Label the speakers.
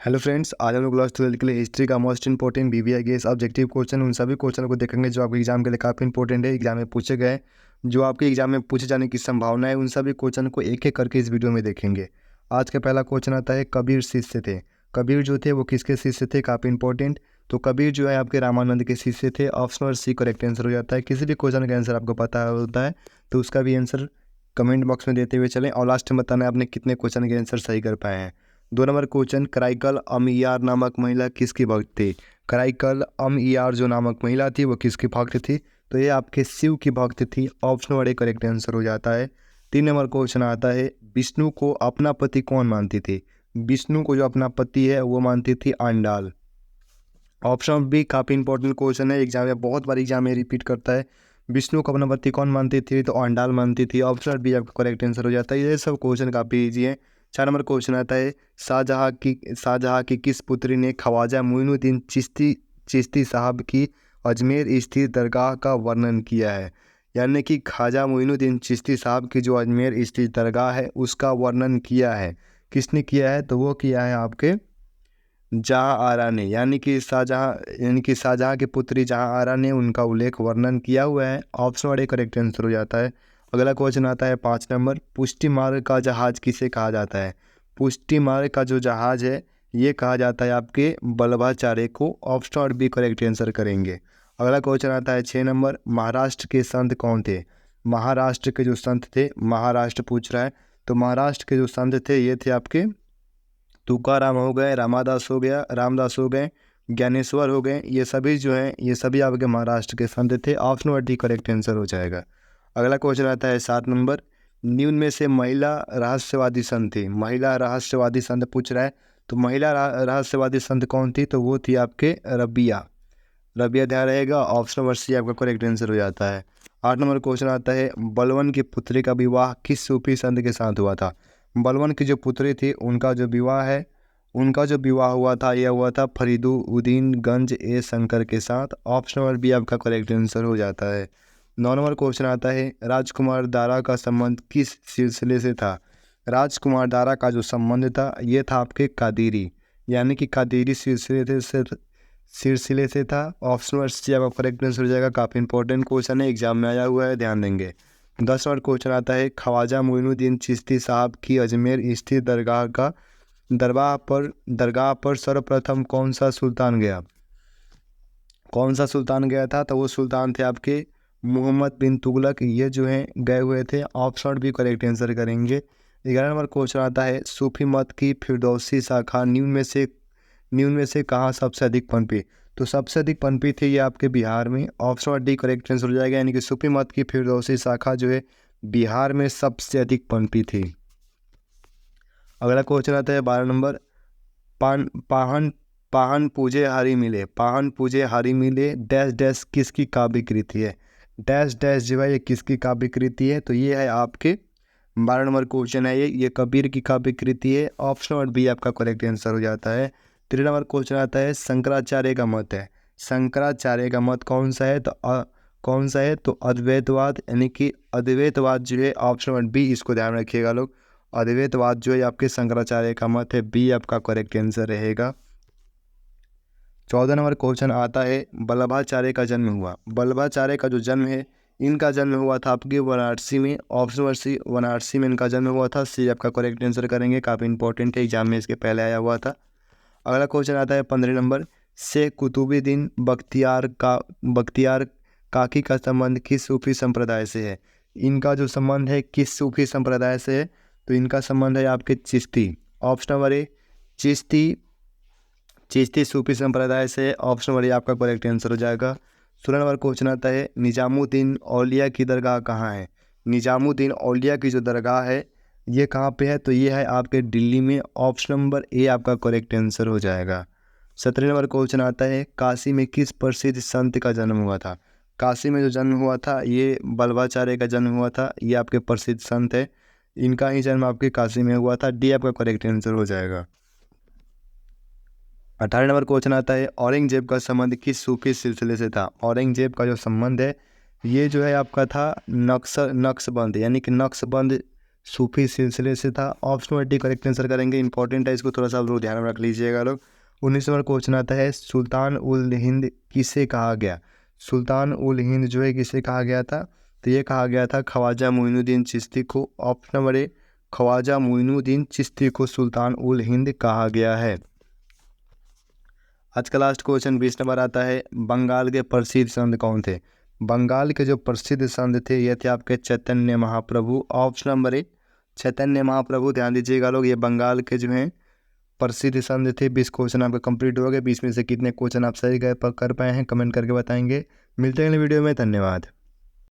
Speaker 1: Hello friends, आज हम लोग क्लास 12 के लिए हिस्ट्री का मोस्ट इंपॉर्टेंट बीबीआईगेस ऑब्जेक्टिव क्वेश्चन उन सभी क्वेश्चन को देखेंगे जो आपके एग्जाम के लिए काफ़ी इंपॉर्टेंट है, एग्जाम में पूछे गए, जो आपके एग्जाम में पूछे जाने की संभावना है। उन सभी क्वेश्चन को एक एक करके इस वीडियो में देखेंगे। आज का पहला क्वेश्चन आता है, कबीर शिष्य थे। कबीर जो थे वो किसके शिष्य थे, काफ़ी इंपॉर्टेंट। तो कबीर जो है आपके रामानंद के शिष्य थे। ऑप्शन सी करेक्ट आंसर हो जाता है। किसी भी क्वेश्चन का आंसर आपको पता होता है तो उसका भी आंसर कमेंट बॉक्स में देते हुए चलें और लास्ट में बताना है आपने कितने क्वेश्चन के आंसर सही कर पाए हैं। 2 नंबर क्वेश्चन, कराईकल अमइयार नामक महिला किसकी भक्त थी। कराईकल अमइयार जो नामक महिला थी वो किसकी भक्त थी, तो ये आपके शिव की भक्त थी। ऑप्शन बड़े करेक्ट आंसर हो जाता है। 3 नंबर क्वेश्चन आता है, विष्णु को अपना पति कौन मानती थी। विष्णु को जो अपना पति है वो मानती थी आंडाल। ऑप्शन बी काफ़ी इंपॉर्टेंट क्वेश्चन है, एग्जाम में बहुत बार एग्जाम में रिपीट करता है। विष्णु को अपना पति कौन मानती थी, तो आंडाल मानती थी। ऑप्शन बी आपका करेक्ट आंसर हो जाता है। ये सब क्वेश्चन काफ़ी ईजी है। 4 नंबर क्वेश्चन आता है, शाहजहाँ की किस पुत्री ने ख्वाजा मोइनुद्दीन चिश्ती साहब की अजमेर स्थित दरगाह का वर्णन किया है। यानी कि ख्वाजा मोइनुद्दीन चिश्ती साहब की जो अजमेर स्थित दरगाह है उसका वर्णन किया है। किसने किया है, तो वो किया है आपके जहाँ आरा ने, यानी कि शाहजहाँ की पुत्री जहाँ आरा ने उनका उल्लेख वर्णन किया हुआ है। ऑप्शन वाले करेक्ट आंसर हो जाता है। अगला क्वेश्चन आता है 5 नंबर, पुष्टि मार्ग का जहाज किसे कहा जाता है। पुष्टि मार्ग का जो जहाज है ये कहा जाता है आपके वल्लभाचार्य को। ऑप्शन और बी करेक्ट आंसर करेंगे। अगला क्वेश्चन आता है 6 नंबर, महाराष्ट्र के संत कौन थे। महाराष्ट्र के जो संत थे, महाराष्ट्र पूछ रहा है, तो महाराष्ट्र के जो संत थे ये थे आपके तुकाराम हो गए, रामदास हो गया, रामदास हो गए, ज्ञानेश्वर हो गए। ये सभी जो हैं ये सभी आपके महाराष्ट्र के संत थे। Option one D correct answer हो जाएगा। अगला क्वेश्चन आता है 7 नंबर, निम्न में से महिला रहस्यवादी संत थी। महिला रहस्यवादी संत पूछ रहा है, तो महिला रहस्यवादी संत कौन थी, तो वो थी आपके रबिया। रबिया ध्यान रहेगा। ऑप्शन नंबर सी आपका करेक्ट आंसर हो जाता है। 8 नंबर क्वेश्चन आता है, बलवन की पुत्री का विवाह किस सूफी संत के साथ हुआ था। बलवन की जो पुत्री थी उनका जो विवाह हुआ था यह हुआ था फरीदुद्दीन गंज ए शंकर के साथ। ऑप्शन नंबर बी आपका करेक्ट आंसर हो जाता है। 9 नंबर क्वेश्चन आता है, राजकुमार दारा का संबंध किस सिलसिले से था। राजकुमार दारा का जो संबंध था ये था आपके कादिरी, यानी कि कादिरी सिलसिले से था। ऑप्शन नंबर सी आपका करेक्ट आंसर हो जाएगा। काफ़ी इंपॉर्टेंट क्वेश्चन है, एग्जाम में आया हुआ है, ध्यान देंगे। 10 नंबर क्वेश्चन आता है, ख्वाजा मोइनुद्दीन चिश्ती साहब की अजमेर स्थित दरगाह पर सर्वप्रथम कौन सा सुल्तान गया। कौन सा सुल्तान गया था, तो वो सुल्तान थे आपके मोहम्मद बिन तुगलक। ये जो हैं गए हुए थे। ऑप्शन भी करेक्ट आंसर करेंगे। 11 नंबर क्वेश्चन आता है, सूफी मत की फिरदौसी शाखा निम्न में से कहाँ सबसे अधिक पनपी। तो सबसे अधिक पनपी थी ये आपके बिहार में। ऑप्शन डी करेक्ट आंसर हो जाएगा, यानी कि सूफी मत की फिरदौसी शाखा जो है बिहार में सबसे अधिक पनपी थी। अगला क्वेश्चन आता है 12 नंबर, पाहन पूजे हरि मिले। पाहन पूजे हरि मिले डैश डैश किसकी काव्य कृति है। डैश डैश जो है ये किसकी काव्य कृति है, तो ये है आपके 12 नंबर क्वेश्चन है। ये कबीर की काव्य कृति है। ऑप्शन नंबर बी आपका करेक्ट आंसर हो जाता है। 13 नंबर क्वेश्चन आता है, शंकराचार्य का मत है। शंकराचार्य का मत कौन सा है, तो अद्वैतवाद, यानी कि अद्वैतवाद जो है। ऑप्शन नंबर बी, इसको ध्यान रखिएगा लोग, अद्वैतवाद जो है आपके शंकराचार्य का मत है। बी आपका करेक्ट आंसर रहेगा। 14 नंबर क्वेश्चन आता है, वल्लभाचार्य का जन्म हुआ। वल्लभाचार्य का जो जन्म है इनका जन्म हुआ था आपके वाराणसी में। ऑप्शन नंबर सी, वाराणसी में इनका जन्म हुआ था। सी आपका करेक्ट आंसर करेंगे, काफ़ी इंपॉर्टेंट है, एग्जाम में इसके पहले आया हुआ था। अगला क्वेश्चन आता है 15 नंबर, शेख कुतुबुद्दीन बख्तियार काकी का संबंध किस सूफी संप्रदाय से है। इनका जो संबंध है किस सूफी संप्रदाय से है, तो इनका संबंध है आपके Chishti. Option number A, Chishti सूफी संप्रदाय से। ऑप्शन नंबर ए आपका करेक्ट आंसर हो जाएगा। 16 नंबर क्वेश्चन आता है, निजामुद्दीन औलिया की दरगाह कहाँ है। निजामुद्दीन औलिया की जो दरगाह है ये कहाँ पे है, तो ये है आपके दिल्ली में। ऑप्शन नंबर ए आपका करेक्ट आंसर हो जाएगा। 17 नंबर क्वेश्चन आता है, काशी में किस प्रसिद्ध संत का जन्म हुआ था। काशी में जो जन्म हुआ था ये वल्लभाचार्य का जन्म हुआ था। ये आपके प्रसिद्ध संत है, इनका ही जन्म आपके काशी में हुआ था। डी आपका करेक्ट आंसर हो जाएगा। 18 नंबर क्वेश्चन आता है, औरंगजेब का संबंध किस सूफी सिलसिले से था। औरंगजेब का जो संबंध है ये जो है आपका था नक्शबंद, यानी कि नक्शबंद सूफी सिलसिले से था। Option number D correct answer करेंगे, इंपॉर्टेंट है, इसको थोड़ा सा आप लोग ध्यान में रख लीजिएगा लोग। 19 नंबर क्वेश्चन आता है, सुल्तान उल हिंद किसे कहा गया। सुल्तान उल हिंद जो है किसे कहा गया था, तो ये कहा गया था ख्वाजा मोइनुद्दीन चिश्ती को। Option number A Khwaja Moinuddin Chishti को सुल्तान उल हिंद कहा गया है। आज का लास्ट क्वेश्चन 20 नंबर आता है, बंगाल के प्रसिद्ध संत कौन थे। बंगाल के जो प्रसिद्ध संत थे ये थे आपके चैतन्य महाप्रभु। ऑप्शन नंबर ए चैतन्य महाप्रभु। ध्यान दीजिएगा लोग, ये बंगाल के जो हैं प्रसिद्ध संत थे। 20 क्वेश्चन आपका कंप्लीट हो गए। 20 में से कितने क्वेश्चन आप सही कर पाए हैं कमेंट करके बताएंगे। मिलते हैं अगले वीडियो में, धन्यवाद।